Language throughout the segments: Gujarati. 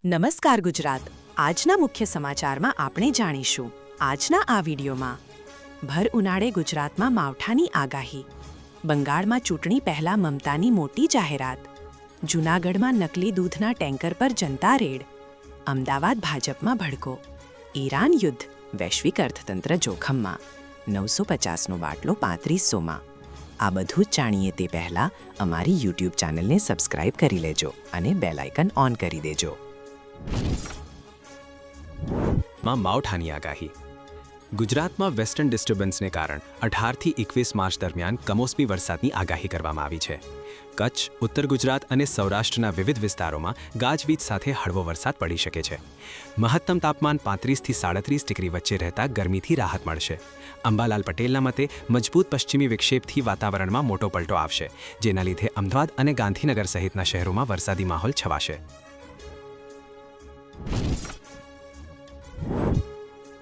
નમસ્કાર ગુજરાત. આજના મુખ્ય સમાચારમાં આપણે જાણીશું. આજના આ વિડીયોમાં ભર ઉનાળે ગુજરાતમાં માવઠાની આગાહી, બંગાળમાં ચૂંટણી પહેલા મમતાની મોટી જાહેરાત, જૂનાગઢમાં નકલી દૂધના ટેન્કર પર જનતા રેડ, અમદાવાદ ભાજપમાં ભડકો, ઈરાન યુદ્ધ, વૈશ્વિક અર્થતંત્ર જોખમમાં, 950નો બાટલો 3500માં. આ બધું જ જાણીએ તે પહેલાં અમારી યુટ્યુબ ચેનલને સબસ્ક્રાઇબ કરી લેજો અને બેલ આઇકન ઓન કરી દેજો. માવઠાની આગાહી. ગુજરાતમાં વેસ્ટર્ન ડિસ્ટર્બન્સને કારણે 18થી 21 માર્ચ દરમિયાન કમોસમી વરસાદની આગાહી કરવામાં આવી છે. કચ્છ, ઉત્તર ગુજરાત અને સૌરાષ્ટ્રના વિવિધ વિસ્તારોમાં ગાજવીજ સાથે હળવો વરસાદ પડી શકે છે. મહત્તમ તાપમાન 35થી 37 ડિગ્રી વચ્ચે રહેતા ગરમીથી રાહત મળશે. અંબાલાલ પટેલના મતે મજબૂત પશ્ચિમી વિક્ષેપથી વાતાવરણમાં મોટો પલટો આવશે, જેના લીધે અમદાવાદ અને ગાંધીનગર સહિતના શહેરોમાં વરસાદી માહોલ છવાશે.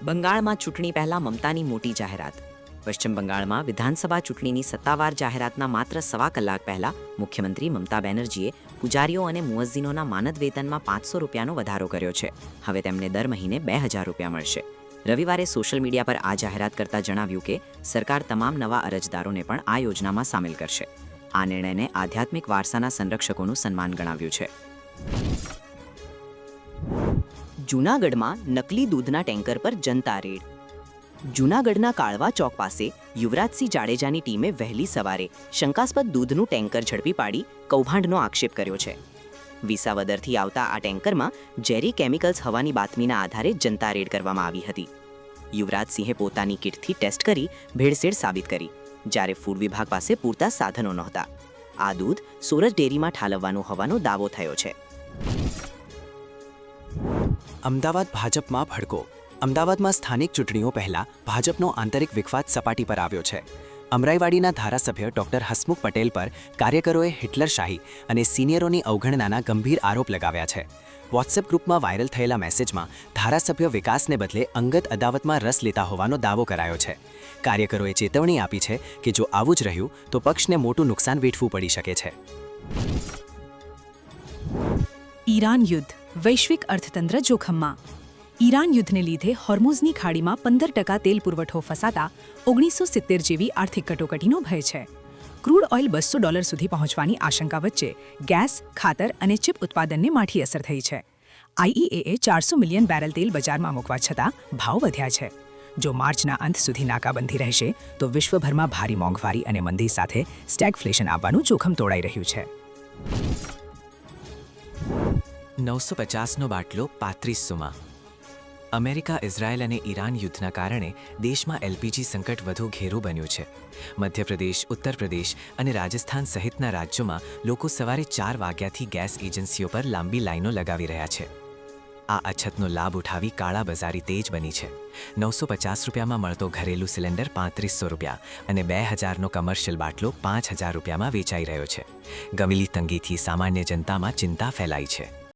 બંગાળમાં ચૂંટણી પહેલા મમતાની મોટી જાહેરાત. પશ્ચિમ બંગાળમાં વિધાનસભા ચૂંટણીની સત્તાવાર જાહેરાતના માત્ર સવા કલાક પહેલા મુખ્યમંત્રી મમતા બેનર્જીએ પૂજારીઓ અને મુઅઝ્ઝિનોના માનદ વેતનમાં 500 રૂપિયાનો વધારો કર્યો છે. હવે તેમને દર મહિને 2000 રૂપિયા મળશે. રવિવારે સોશિયલ મીડિયા પર આ જાહેરાત કરતા જણાવ્યું કે સરકાર તમામ નવા અરજદારોને પણ આ યોજનામાં સામેલ કરશે. આ નિર્ણયને આધ્યાત્મિક વારસાના સંરક્ષકોનું સન્માન ગણાવ્યું છે. જૂનાગઢમાં નકલી દૂધના ટેન્કર પર જનતા રેડ. જૂનાગઢના કાળવા ચોક પાસે યુવરાજસિંહ જાડેજાની ટીમે વહેલી સવારે શંકાસ્પદ દૂધનું ટેન્કર ઝડપી પાડી કૌભાંડનો આક્ષેપ કર્યો છે. વિસાવદરથી આવતા આ ટેન્કરમાં ઝેરી કેમિકલ્સ હોવાની બાતમીના આધારે જનતા રેડ કરવામાં આવી હતી. યુવરાજસિંહે પોતાની કિટથી ટેસ્ટ કરી ભેળસેળ સાબિત કરી, જ્યારે ફૂડ વિભાગ પાસે પૂરતા સાધનો નહોતા. આ દૂધ સુરત ડેરીમાં ઠાલવવાનું હોવાનો દાવો થયો છે. અમદાવાદ ભાજપમાં ભડકો. અમદાવાદમાં સ્થાનિક ચૂંટણીઓ પહેલા ભાજપનો આંતરિક વિખવાદ સપાટી પર આવ્યો છે. અમરાઈવાડીના ધારાસભ્ય ડોક્ટર હસમુખ પટેલ પર કાર્યકરોએ હિટલરશાહી અને સિનિયરોની અવગણનાના ગંભીર આરોપ લગાવ્યા છે. વોટ્સએપ ગ્રુપમાં વાયરલ થયેલા મેસેજમાં ધારાસભ્ય વિકાસને બદલે અંગત અદાવતમાં રસ લેતા હોવાનો દાવો કરાયો છે. કાર્યકરોએ ચેતવણી આપી છે કે જો આવું જ રહ્યું તો પક્ષને મોટું નુકસાન વેઠવું પડી શકે છે. ઈરાન યુદ્ધ, વૈશ્વિક અર્થતંત્ર જોખમમાં. ઈરાન યુદ્ધને લીધે હોર્મુઝની ખાડીમાં 15% તેલ પુરવઠો ફસાતા 1970 જેવી આર્થિક કટોકટીનો ભય છે. ક્રૂડ ઓઇલ $200 સુધી પહોંચવાની આશંકા વચ્ચે ગેસ, ખાતર અને ચિપ ઉત્પાદનને માઠી અસર થઈ છે. આઈઈએએ 400 મિલિયન બેરલ તેલ બજારમાં મૂકવા છતાં ભાવ વધ્યા છે. જો માર્ચના અંત સુધી નાકાબંધી રહેશે તો વિશ્વભરમાં ભારે મોંઘવારી અને મંદી સાથે સ્ટેગફ્લેશન આવવાનું જોખમ તોડાઈ રહ્યું છે. 950નો બાટલો 3500માં. અમેરિકા, ઇઝરાયલ અને ઈરાન યુદ્ધના કારણે દેશમાં એલપીજી સંકટ વધુ ઘેરું બન્યું છે. મધ્યપ્રદેશ, ઉત્તર પ્રદેશ અને રાજસ્થાન સહિતના રાજ્યોમાં લોકો સવારે 4 વાગ્યાથી ગેસ એજન્સીઓ પર લાંબી લાઈનો લગાવી રહ્યા છે. આ અછતનો લાભ ઉઠાવી કાળાબજારી તેજ બની છે. 950 રૂપિયામાં મળતો ઘરેલું સિલિન્ડર 3500 રૂપિયા અને 2000નો કમર્શિયલ બાટલો 5000 રૂપિયામાં વેચાઈ રહ્યો છે. ગમેલી તંગીથી સામાન્ય જનતામાં ચિંતા ફેલાઈ છે.